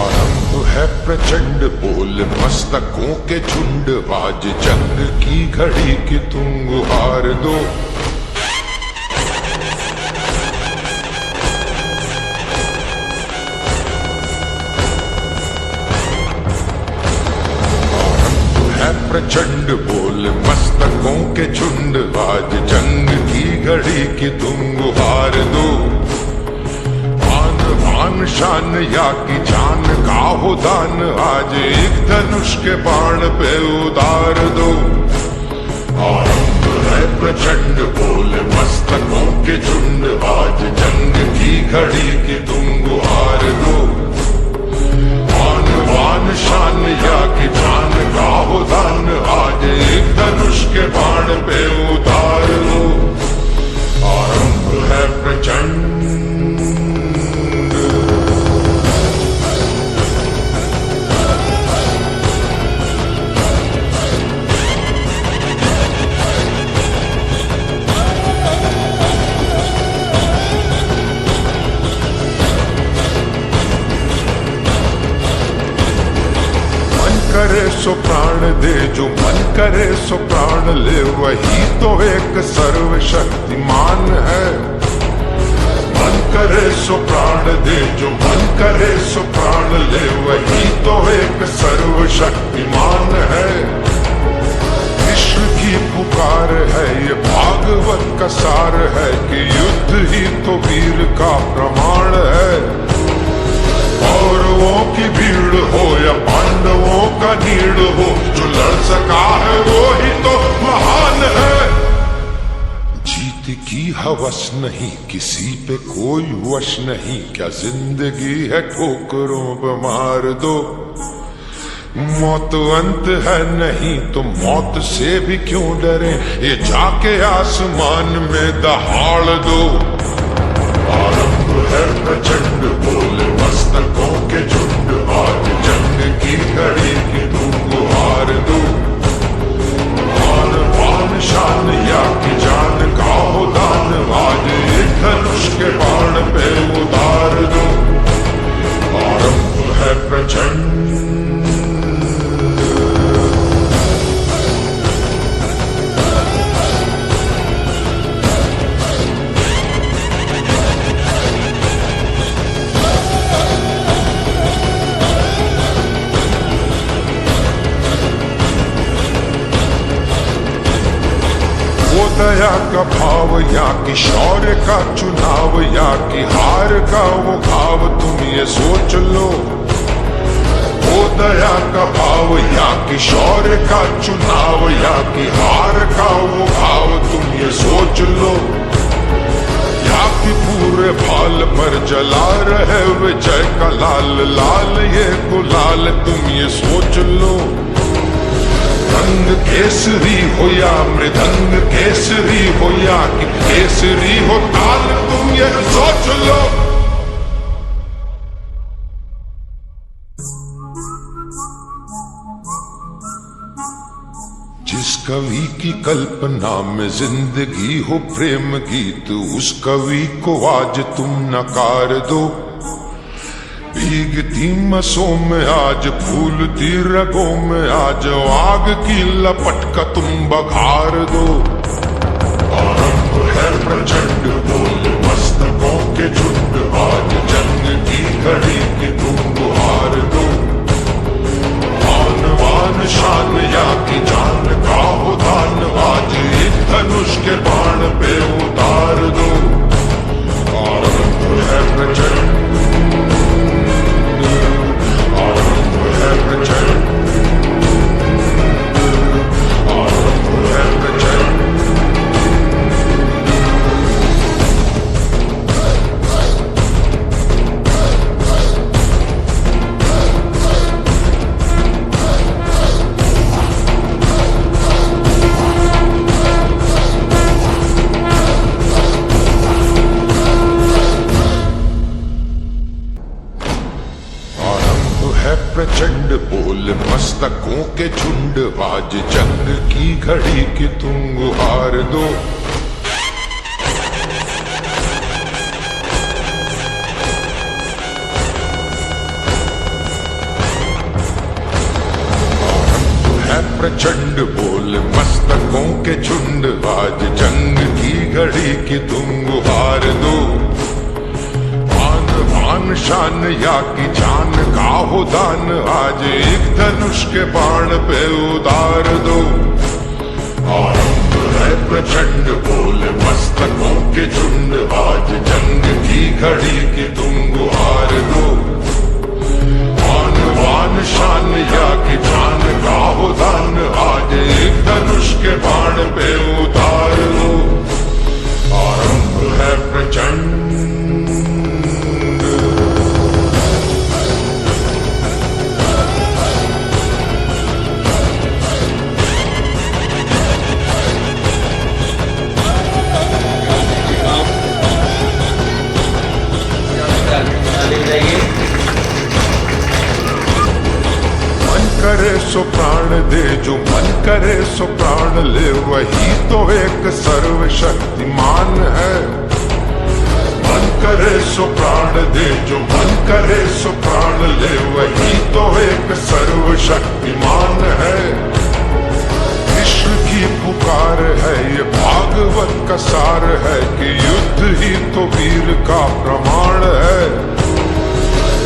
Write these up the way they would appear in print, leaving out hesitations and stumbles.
आरंभ है प्रचंड बोल मस्तकों के झुंड, आज जंग की घड़ी की तुम गुहार दो। प्रचंड बोल मस्तकों के झुंड, आज जंग की घड़ी की तुम गुहार दो। आन बान शान या की जान का हो दान, आज एक धनुष के बाण पे उतार दो। आरंभ है प्रचंड बोल मस्तकों के झुंड, आज जंग की घड़ी की तुम गुहार दो। आन बान शान या की जान का हो दान, आज एक धनुष के बाण पे उतार लो। आरंभ है प्रचंड। करे सो प्राण दे, जो मन करे सो प्राण ले, वही तो एक सर्वशक्तिमान है। मन करे सो प्राण दे, जो मन करे सो प्राण ले, वही तो एक सर्वशक्तिमान है। पुकार है, ये भागवत का सार है कि युद्ध ही तो वीर का प्रमाण है। कौरवों की भीड़ हो या पांडवों का नीड़ हो, जो लड़ सका है वो ही तो महान है। जीत की हवस नहीं, किसी पे कोई वश नहीं, क्या जिंदगी है ठोकरों पे मार दो। मौत अंत है नहीं तो मौत से भी क्यों डरे, ये जाके आसमान में दहाड़ दो। आरंभ है प्रचंड बोले मस्तकों के झुंड, आज जंग की घड़ी की तुम गुहार दो। आन बान शान या की जान का हो दान, आज एक धनुष के बाण पे उतार दो। आरंभ है प्रचंड दया का भाव या कि शौर्य का चुनाव, या कि हार का वो भाव तुम ये सोच लो। वो दया का भाव या कि शौर्य का चुनाव, या कि हार का वो भाव तुम ये सोच लो। या कि पूरे भाल पर जला रहे विजय का लाल लाल ये गुलाल तुम ये सोच लो। रंग केसरी हो या मृदंग केसरी हो, या कि केसरी हो ताल तुम ये सोच लो। जिस कवि की कल्पना में जिंदगी हो प्रेम गीत, उस कवि को आज तुम नकार दो। भीगती मसों में आज फूलती रगों में आज, आग की लपट का तुम बघार दो। आरंभ है प्रचंड बोल मस्तकों के झुंड, आज जंग की घड़ी की तुम गुहार दो। आन बान शान या की जान का हो दान, आज एक धनुष के बाण पे उतार दो। आरंभ है प्रचंड प्रचंड बोल मस्तकों के झुंड, आज जंग की घड़ी की तुम गुहार दो। है प्रचंड बोल मस्तकों के झुंड, आज जंग की घड़ी की तुम गुहार दो। आन शान या की जान का हो दान, आज एक धनुष के बाण पे उतार दो। आरंभ है प्रचंड बोल मस्तकों के झुंड, आज जंग की घड़ी की तुम गुहार दो। आन बान शान या की जान का हो दान, आज एक धनुष के बाण पे उतार दो। आरंभ है प्रचंड करे सो प्राण दे, जो मन करे सो प्राण ले, वही तो एक सर्वशक्तिमान है। मन करे सो प्राण दे, जो मन करे सो प्राण ले, वही तो एक सर्वशक्तिमान है। विश्व की पुकार है, ये भागवत का सार है कि युद्ध ही तो वीर का प्रमाण है।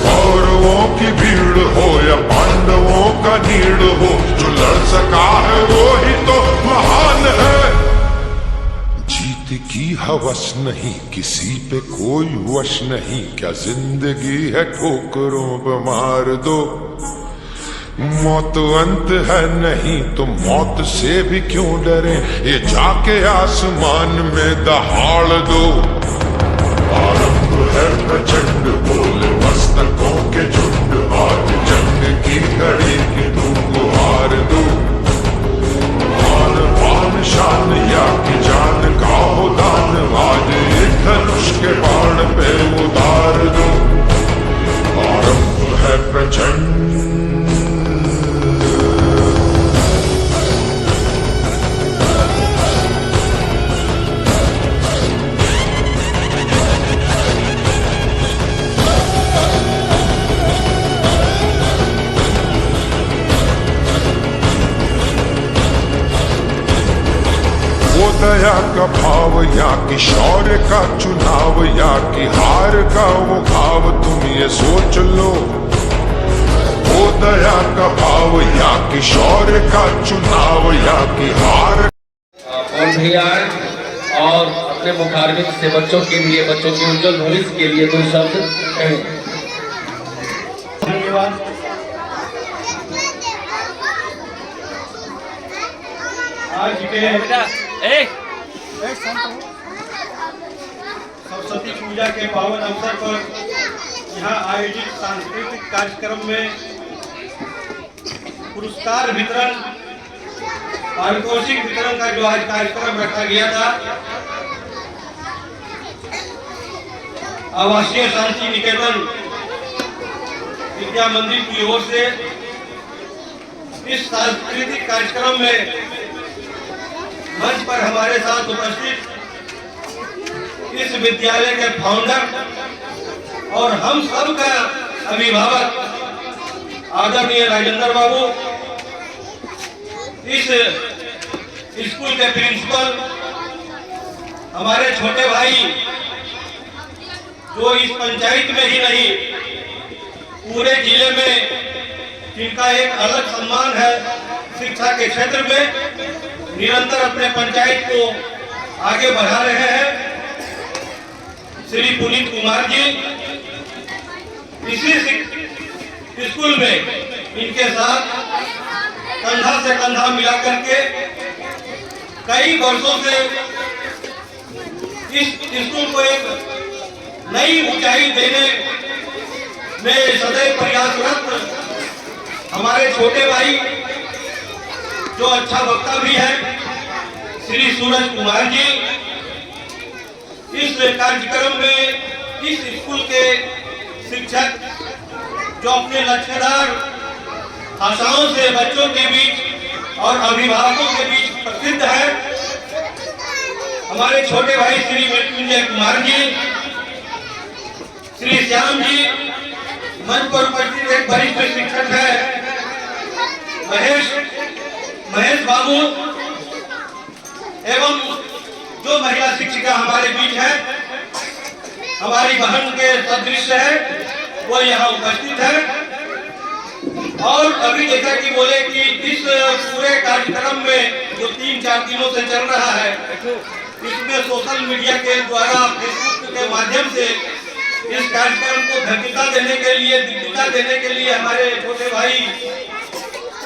कौरवों की भीड़ हो या पांडवों का नीड़ हो, जो लड़ सका है वो ही तो महान है। जीत की हवस नहीं, किसी पे कोई वश नहीं, क्या जिंदगी है ठोकरों पे मार दो। मौत अंत है नहीं तो मौत से भी क्यों डरे, ये जाके आसमान में दहाड़ दो। आरंभ है प्रचंड बोले मस्तकों के झुंड, आज जंग की घड़ी की तुम गुहार दो। आन शान या की जान का हो दान, आज एक धनुष के बाण पे उतार दो। आरंभ है प्रचंड। दया का भाव या कि शौर्य का चुनाव, या कि हार का वो भाव, तुम ये सोच लो। वो दया का भाव या कि शौर्य का चुनाव, या कि हार। और भैया और अपने मुखारबिन से बच्चों के लिए, बच्चों के उज्जवल भविष्य के लिए दो शब्द कहें। धन्यवाद। आज के सरस्वती पूजा के पावन अवसर पर यहाँ आयोजित सांस्कृतिक कार्यक्रम में पुरस्कार वितरण, पारितोषिक वितरण का जो आज कार्यक्रम रखा गया था, आवासीय शांति निकेतन विद्या मंदिर की ओर से इस सांस्कृतिक कार्यक्रम में मंच पर हमारे साथ उपस्थित इस विद्यालय के फाउंडर और हम सब का अभिभावक आदरणीय राजेंद्र बाबू, इस स्कूल के प्रिंसिपल, हमारे छोटे भाई जो इस पंचायत में ही नहीं पूरे जिले में जिनका एक अलग सम्मान है, शिक्षा के क्षेत्र में निरंतर अपने पंचायत को आगे बढ़ा रहे हैं, श्री पुनीत कुमार जी। इसी स्कूल में इनके साथ कंधा से कंधा मिलाकर के कई वर्षों से इस स्कूल को एक नई ऊंचाई देने में सदैव प्रयासरत हमारे छोटे भाई जो अच्छा वक्ता भी है श्री सूरज कुमार जी, इस कार्यक्रम में इस स्कूल के शिक्षक जो अपने लक्ष्यदार भाषाओं से बच्चों के बीच और अभिभावकों के बीच प्रसिद्ध है, हमारे छोटे भाई श्री मृत्युंजय कुमार जी, श्री श्याम जी, मंच पर उपस्थित एक वरिष्ठ शिक्षक है महेश बाबू, एवं जो महिला शिक्षिका हमारे बीच है, हमारी बहन के सदृश है, वो यहाँ उपस्थित है। और अभी जैसा कि बोले कि इस पूरे कार्यक्रम में जो 3-4 दिनों से चल रहा है, इसमें सोशल मीडिया के द्वारा, फेसबुक के माध्यम से इस कार्यक्रम को भव्यता देने के लिए, दिव्यता देने के लिए हमारे छोटे भाई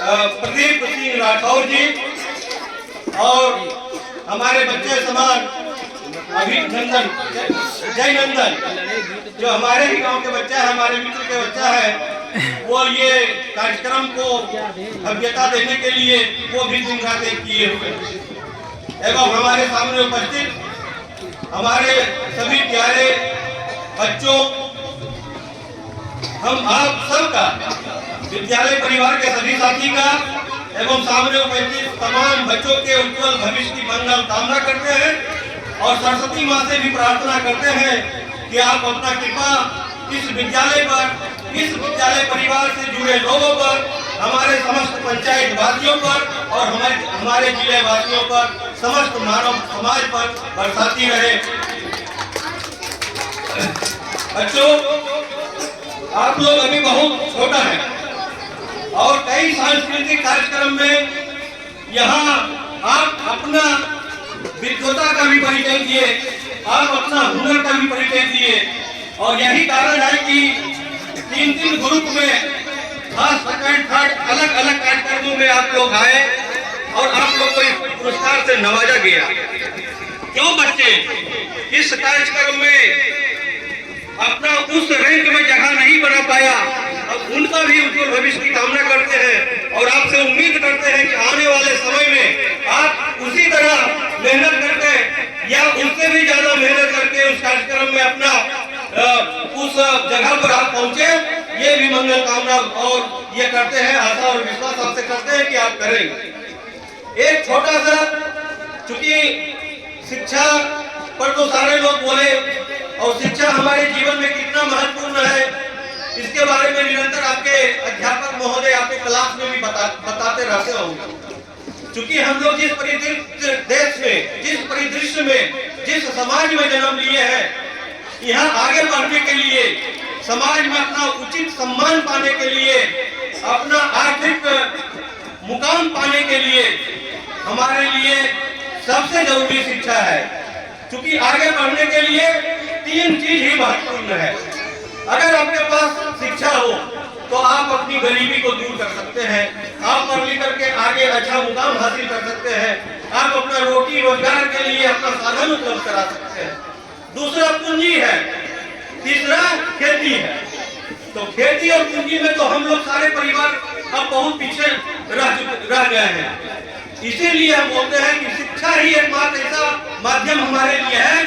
प्रदीप सिंह राठौर जी और हमारे बच्चे समान अभिनंदन जयनंदन, जो हमारे ही गांव के बच्चा है, हमारे मित्र के बच्चा है, वो ये कार्यक्रम को भव्यता देने के लिए वो भी दिन रात एक किए हुए। एवं हमारे सामने उपस्थित हमारे सभी प्यारे बच्चों, हम आप सबका, विद्यालय परिवार के सभी साथी का एवं सामने उपस्थित तमाम बच्चों के उज्जवल भविष्य की मंगल कामना करते हैं और सरस्वती माँ से भी प्रार्थना करते हैं कि आप अपना कृपा इस विद्यालय पर, इस विद्यालय परिवार से जुड़े लोगों पर, हमारे समस्त पंचायत वासियों पर और हमारे जिले वासियों पर, समस्त मानव समाज पर बरसाती रहे। बच्चों, आप लोग अभी बहुत छोटा है और कई सांस्कृतिक कार्यक्रम में यहाँ आप अपना विद्वता का भी परिचय दिए, आप अपना हुनर का भी परिचय दिए। और यही कारण है कि 3 ग्रुप में फर्स्ट सेकंड थर्ड अलग अलग कार्यक्रमों में आप लोग आए और आप लोग को इस पुरस्कार से नवाजा गया। क्यों बच्चे इस कार्यक्रम में अपना उस रैंक में जगह नहीं बना पाया, अब उनका भी उज्जवल भविष्य की कामना करते हैं और आपसे उम्मीद करते हैं कि आने वाले समय में आप उसी तरह मेहनत करके या उससे भी ज्यादा मेहनत करके उस कार्यक्रम में अपना उस जगह पर आप पहुंचे। ये भी मंगल कामना और ये करते हैं, आशा और विश्वास आपसे करते हैं कि आप करेंगे। एक छोटा सा, चूंकि शिक्षा पर तो सारे लोग बोले और शिक्षा हमारे जीवन में कितना महत्वपूर्ण है इसके बारे में निरंतर आपके अध्यापक महोदय आपके क्लास में भी बताते रहते होंगे। चूंकि हम लोग जिस देश में, जिस परिदृश्य में, जिस समाज में जन्म लिए हैं, यहाँ आगे बढ़ने के लिए, समाज में अपना उचित सम्मान पाने के लिए, अपना आर्थिक मुकाम पाने के लिए हमारे लिए सबसे जरूरी शिक्षा है। क्योंकि आगे बढ़ने के लिए 3 चीज ही महत्वपूर्ण है। अगर आपके पास शिक्षा हो तो आप अपनी गरीबी को दूर कर सकते हैं, आप पढ़ लिख करके आगे अच्छा मुकाम हासिल कर सकते हैं, आप अपना रोटी रोजगार के लिए अपना साधन उपलब्ध करा सकते हैं। दूसरा पूंजी है, तीसरा खेती है। तो खेती और पूंजी में तो हम लोग सारे परिवार अब बहुत पीछे रह गए हैं। इसीलिए हम बोलते हैं कि शिक्षा ही एकमात्र ऐसा माध्यम हमारे लिए है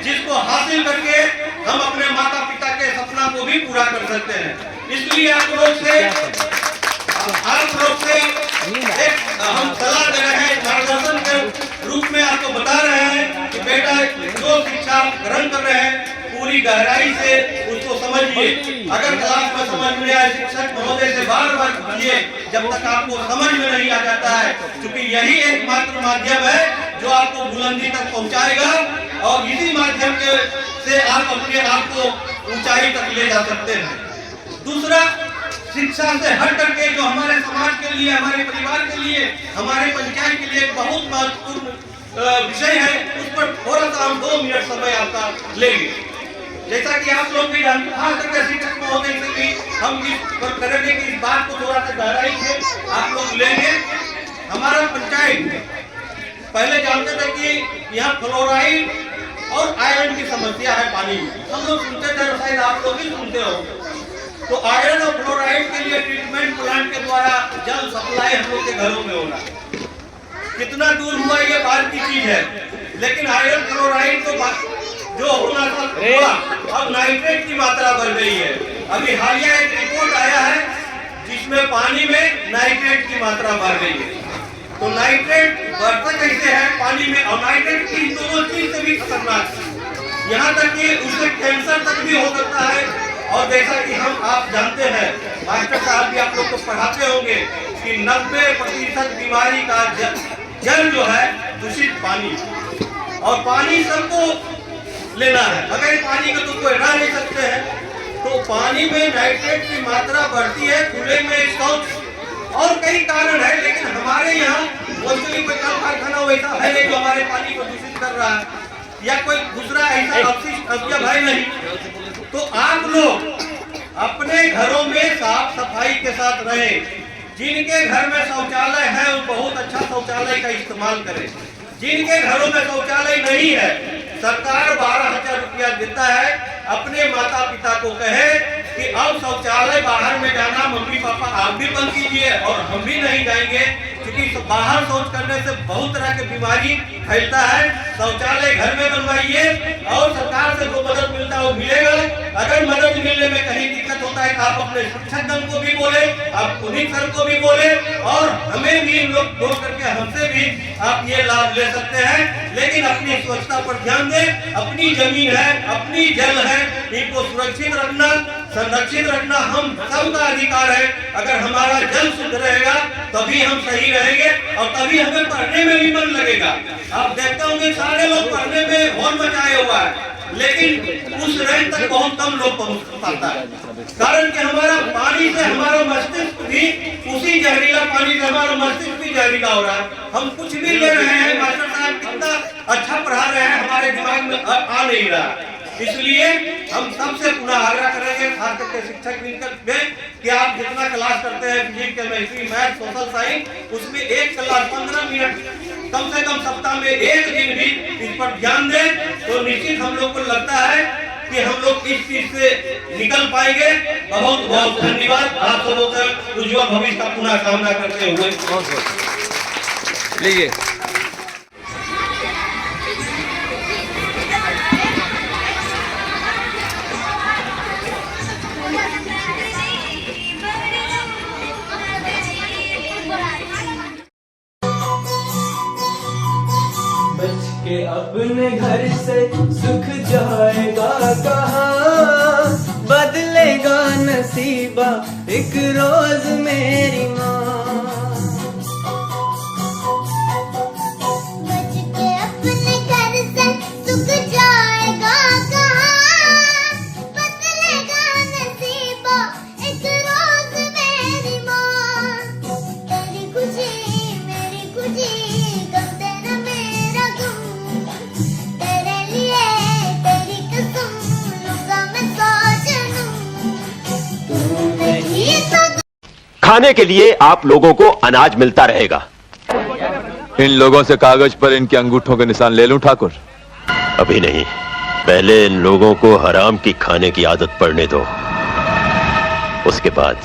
जिसको हासिल करके हम अपने माता पिता के सपना को भी पूरा कर सकते हैं। इसलिए आप लोग से एक हम सलाह दे रहे हैं, मार्गदर्शन के रूप में आपको बता रहे हैं कि बेटा जो शिक्षा ग्रहण कर रहे हैं पूरी गहराई से उसको समझिए। अगर क्लास में समझ में आए शिक्षक महोदय से बार बार पूछिए जब तक आपको समझ में नहीं आ जाता है, क्योंकि यही एकमात्र माध्यम है जो आपको बुलंदी तक पहुंचाएगा और इसी माध्यम से आप अपने आप को ऊंचाई तक ले जा सकते हैं। दूसरा, शिक्षा से हट करके जो हमारे समाज के लिए, हमारे परिवार के लिए, हमारे पंचायत के लिए बहुत महत्वपूर्ण विषय है, उस पर थोड़ा सा हम 2 मिनट समय आपका लेंगे। जैसा कि आप लोग भी जानते हैं, खास करके शिक्षक महोदय से भी हम इस पर करेंगे कि इस बात को थोड़ा सा गहराई से आप लोग लेंगे। हमारा पंचायत पहले जानते थे कि यहाँ फ्लोराइड और आयरन की समस्या है पानी में, हम लोग सुनते थे, शायद आप लोग भी सुनते हो। तो आयरन और फ्लोराइड के लिए ट्रीटमेंट प्लांट के द्वारा जल सप्लाई हम लोग के घरों में होना कितना दूर हुआ ये बात की चीज है। लेकिन आयरन फ्लोराइड तो जो होना था हुआ, अब नाइट्रेट की मात्रा बढ़ गई है। अभी हालिया एक रिपोर्ट आया है जिसमें पानी में नाइट्रेट की मात्रा बढ़ गई है। तो नाइट्रेट बढ़ता कैसे है पानी में, और नाइट्रेट की दोनों चीज से भी खतरनाक है, यहाँ तक कि उससे कैंसर तक भी हो सकता है। और जैसा कि आप जानते हैं, मास्टर साहब भी आप लोग को पढ़ाते होंगे कि 90% बीमारी का जल जो है दूषित पानी, और पानी सबको लेना है, अगर पानी का तो कोई रह नहीं सकते हैं। तो पानी में नाइट्रेट की मात्रा बढ़ती है, खुले में शौच और कई कारण है। लेकिन हमारे यहाँ कोई कल कारखाना वैसा है नहीं जो हमारे पानी को दूषित कर रहा है, या कोई दूसरा ऐसा अवशिष्ट है नहीं। तो आप लोग अपने घरों में साफ सफाई के साथ रहें। जिनके घर में शौचालय है वो बहुत अच्छा शौचालय का इस्तेमाल करें। जिनके घरों में शौचालय नहीं है, सरकार 12,000 रुपया देता है, अपने माता पिता को कहे कि अब शौचालय बाहर में जाना, मम्मी पापा आप भी बंद कीजिए और हम भी नहीं जाएंगे, क्योंकि बाहर शौच करने से बहुत तरह की बीमारी फैलता है। शौचालय घर में बनवाइए और सरकार से जो मदद मिलता है वो मिलेगा। अगर मदद मिलने में कहीं दिक्कत होता है तो आप अपने शिक्षकगण को भी बोले, आप पुनीत सर को भी बोले, और हमें भी लोग बोल करके हमसे भी आप ये लाभ ले सकते हैं। लेकिन अपनी स्वच्छता पर ध्यान दें। अपनी जमीन है, अपनी जल है, इनको सुरक्षित रखना, संरक्षित रखना हम सबका अधिकार है। अगर हमारा जल शुद्ध रहेगा तभी हम सही रहेंगे और तभी हमें पढ़ने में भी मन लगेगा। आप देखते होंगे सारे लोग पढ़ने में होड़ मचाए हुआ है, लेकिन उस रैंक तक बहुत कम लोग पहुंच पाता है। कारण कि हमारा पानी से हमारा मस्तिष्क भी, उसी जहरीला पानी से हमारा मस्तिष्क भी जहरीला हो रहा है। हम कुछ भी ले रहे हैं, मास्टर साहब कितना अच्छा पढ़ा रहे हैं हमारे दिमाग में आ नहीं रहा। इसलिए हम सबसे पुनः आग्रह करेंगे, खास करके शिक्षक मिलकर कि आप जितना क्लास करते हैं physics, chemistry, math, social science, उसमें एक क्लास 15 मिनट कम से कम सप्ताह में एक दिन भी इस पर ध्यान दें, तो निश्चित हम लोग को लगता है कि हम लोग इस चीज से निकल पाएंगे। बहुत बहुत धन्यवाद। आप सबों का उज्जवल भविष्य का पुनः कामना करते हुए लीजिए। बच के अपने घर से सुख जाएगा कहाँ, बदलेगा नसीबा एक रोज मेरी माँ। बच के अपने घर से सुख जाएगा कहाँ, बदलेगा नसीबा एक रोज मेरी माँ। तेरी खुशी मेरी खुशी, गम तेरा मेरा गम, तेरे लिए तेरी कसम लूंगा मैं 100 जन्म। तू नहीं तो खाने के लिए आप लोगों को अनाज मिलता रहेगा। इन लोगों से कागज पर इनके अंगूठों के निशान ले लूं ठाकुर? अभी नहीं, पहले इन लोगों को हराम की खाने की आदत पड़ने दो, उसके बाद